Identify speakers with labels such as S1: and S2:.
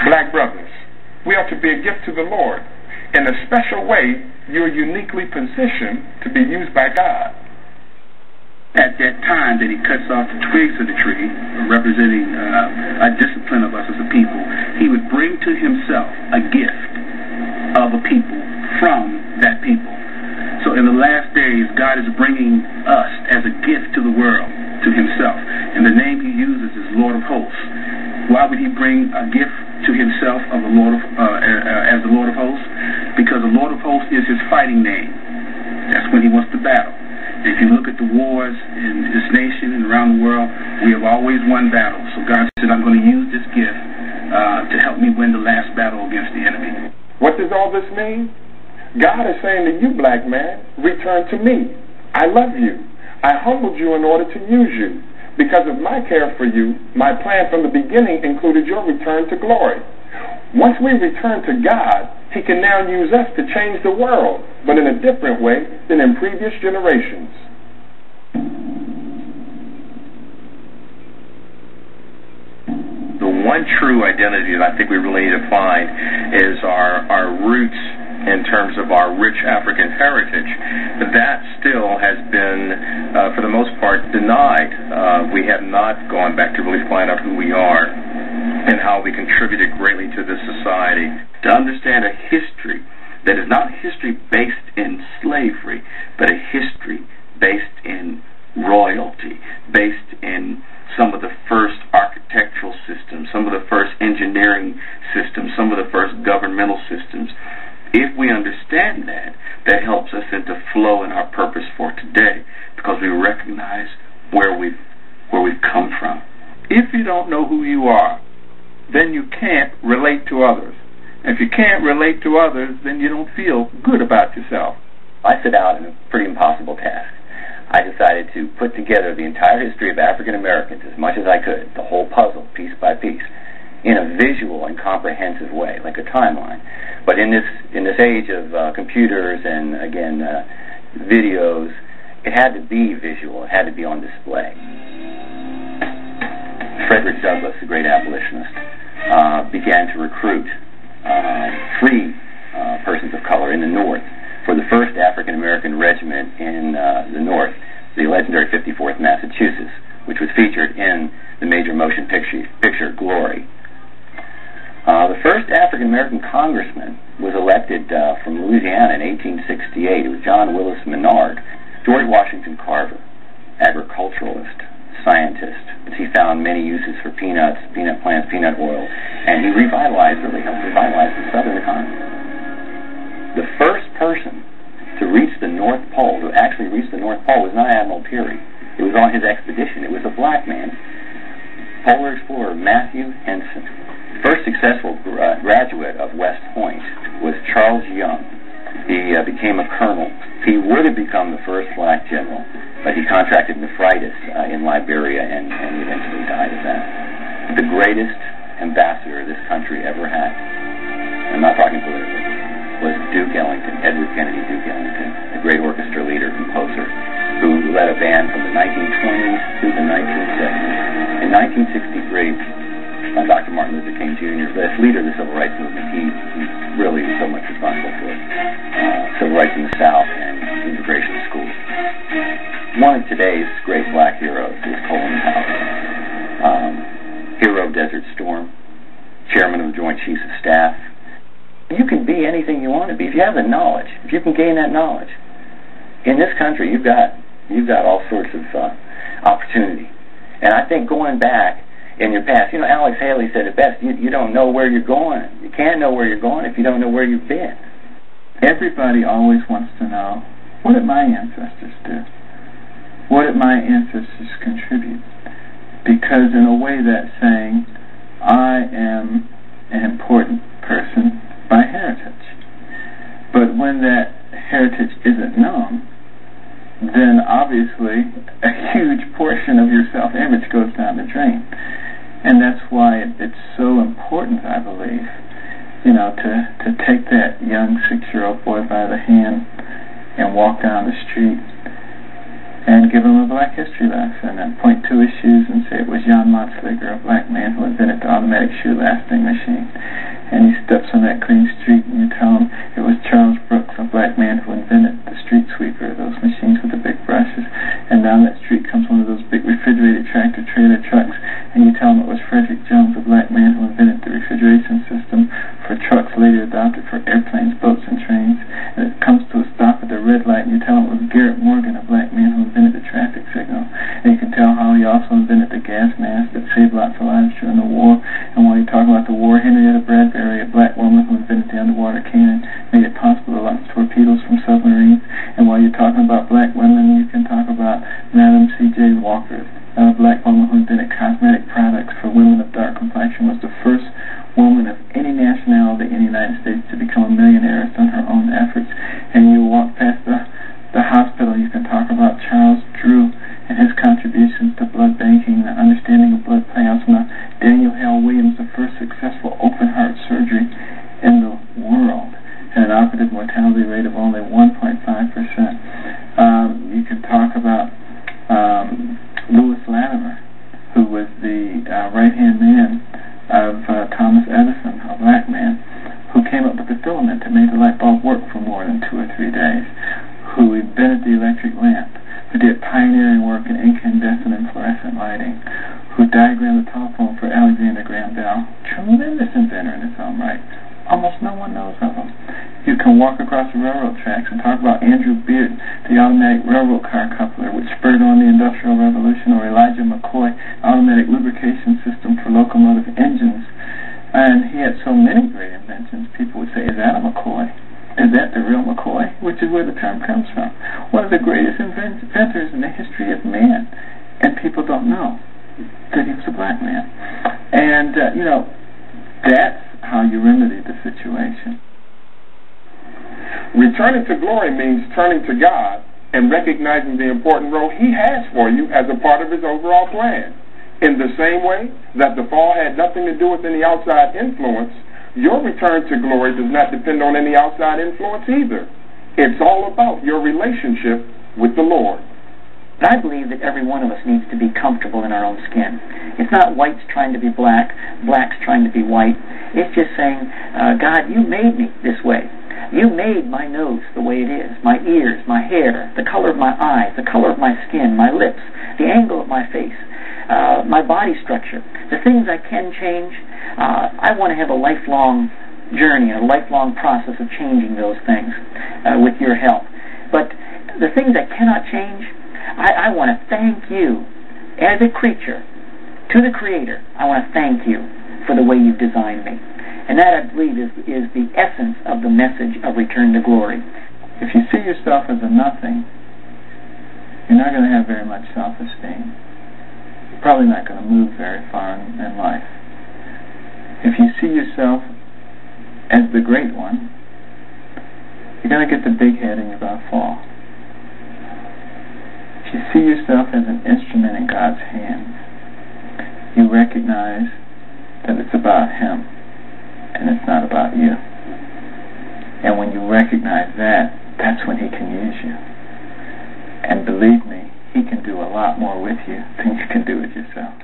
S1: Black brothers, we are to be a gift to the Lord. In a special way, you're uniquely positioned to be used by God.
S2: At that time that he cuts off the twigs of the tree, representing a discipline of us as a people, he would bring to himself a gift of a people from that people. So in the last days, God is bringing us as a gift to the world, to himself. And the name he uses is Lord of Hosts. Why would he bring a gift to himself of the Lord of, as the Lord of Hosts? Because the Lord of Hosts is his fighting name. That's when he wants to battle. If you look at the wars in this nation and around the world, we have always won battles. So God said, I'm going to use this gift to help me win the last battle against the enemy.
S1: What does all this mean? God is saying to you, black man, return to me. I love you. I humbled you in order to use you. Because of my care for you, my plan from the beginning included your return to glory. Once we return to God, he can now use us to change the world, but in a different way than in previous generations.
S3: The one true identity that I think we really need to find is our roots in terms of our rich African heritage. That still has been, for the most part, denied. We have not gone back to really find out who we are and how we contributed greatly to this society.
S2: To understand a history that is not a history based in slavery, but a history based in royalty, based in some of the first architectural systems, some of the first engineering systems, some of the first governmental systems. If we understand that, that helps us into flow in our purpose for today, because we recognize where we've come from.
S4: If you don't know who you are, then you can't relate to others. If you can't relate to others, then you don't feel good about yourself.
S5: I set out in a pretty impossible task. I decided to put together the entire history of African Americans as much as I could, the whole puzzle, piece by piece, in a visual and comprehensive way, like a timeline. But in this age of computers and, again, videos, it had to be visual. It had to be on display. Frederick Douglass, the great abolitionist, began to recruit free persons of color in the North for the first African-American regiment in the North, the legendary 54th Massachusetts, which was featured in the major motion picture Glory. The first African-American congressman was elected from Louisiana in 1868. It was John Willis Menard. George Washington Carver, agriculturalist, scientist. He found many uses for peanuts, peanut plants, peanut oil, and he really helped revitalize the Southern economy. The first person to reach the North Pole, to actually reach the North Pole, was not Admiral Peary. It was on his expedition. It was a black man, polar explorer Matthew Henson. The first successful graduate of West Point was Charles Young. He became a colonel. He would have become the first black general, but he contracted nephritis in Liberia and eventually died of that. The greatest ambassador this country ever had, I'm not talking politically, was Duke Ellington, Edward Kennedy Duke Ellington, a great orchestra leader, composer, who led a band from the 1920s to the 1970s. In 1963, Dr. Martin Luther King Jr., the leader of the Civil Rights Movement, he really was so much responsible for civil rights in the South and integration of schools. One of today's great black heroes is Colin Powell, hero of Desert Storm, chairman of the Joint Chiefs of Staff. You can be anything you want to be if you have the knowledge. If you can gain that knowledge, in this country, you've got all sorts of opportunity. And I think going back in your past, Alex Haley said it best. You don't know where you're going. You can't know where you're going if you don't know where you've been.
S4: Everybody always wants to know, what did my ancestors do? What did my ancestors contribute? Because in a way that's saying, I am an important person by heritage. But when that heritage isn't known, then obviously a huge portion of your self-image goes down the drain. And that's why it's so important, I believe, to take that young 6-year-old boy by the hand and walk down the street and give him a black history lesson and point to his shoes and say it was Jan Matzliger, a black man who invented the automatic shoe lasting machine. And he steps on that clean street and you tell him it was Charles Brooks, a black man who invented the street sweeper, those machines with the big brushes. And down that street comes one of those big refrigerated tractor trailer trucks and you tell him it was Frederick Jones, a black man who invented the refrigeration system for trucks later adopted for airplanes, boats, and trains. And it comes to a stop at the red light and you tell him it was Garrett Morgan, a black man who invented the traffic signal. And you can tell how he also invented the gas mask that saved lots of lives during the war. And while you talk about the war, Henrietta Bradbury, a black woman who invented the underwater cannon, made it possible to launch torpedoes from submarines. And while you're talking about black women, you can talk about Madam C.J. Walker, a black woman who invented cosmetic products for women of dark complexion, was the first woman of any nationality in the United States to become a millionaire on her own efforts. And you walk past the hospital, you can talk about Charles Drew and his contributions to blood banking, the understanding of blood plasma, Daniel Hale Williams, the first successful open heart surgery in the world, and an operative mortality rate of only 1.5%. You can talk about Lewis Latimer, who was the right-hand man of Thomas Edison, a black man, who came up with the filament that made the light bulb work for more than 2 or 3 days, who invented the electric lamp, who did pioneering work in incandescent and fluorescent lighting, who diagrammed the telephone for Alexander Graham Bell. Tremendous inventor in his own right. Almost no one knows of him. You can walk across the railroad tracks and talk about Andrew Beard, the automatic railroad car coupler, which spurred on the Industrial Revolution, or Elijah McCoy, automatic lubrication system for locomotive engines. And he had so many great inventions, people would say, is that a McCoy? Is that the real McCoy? Which is where the term comes from. One of the greatest inventors in the history of man. And people don't know that he was a black man. And, that's how you remedy the situation.
S1: Returning to glory means turning to God and recognizing the important role He has for you as a part of His overall plan. In the same way that the fall had nothing to do with any outside influence, your return to glory does not depend on any outside influence either. It's all about your relationship with the Lord.
S6: I believe that every one of us needs to be comfortable in our own skin. It's not whites trying to be black, blacks trying to be white. It's just saying, God, you made me this way. You made my nose the way it is, my ears, my hair, the color of my eyes, the color of my skin, my lips, the angle of my face, my body structure, the things I can change. I want to have a lifelong journey, a lifelong process of changing those things with your help. But the things I cannot change, I want to thank you as a creature to the Creator. I want to thank you for the way you've designed me. And that, I believe, is the essence of the message of return to glory.
S4: If you see yourself as a nothing, you're not going to have very much self-esteem. You're probably not going to move very far in life. If you see yourself as the great one, you're going to get the big head and you're going to fall. If you see yourself as an instrument in God's hands, you recognize that it's about Him and it's not about you. And when you recognize that, that's when He can use you. And believe me, He can do a lot more with you than you can do with yourself.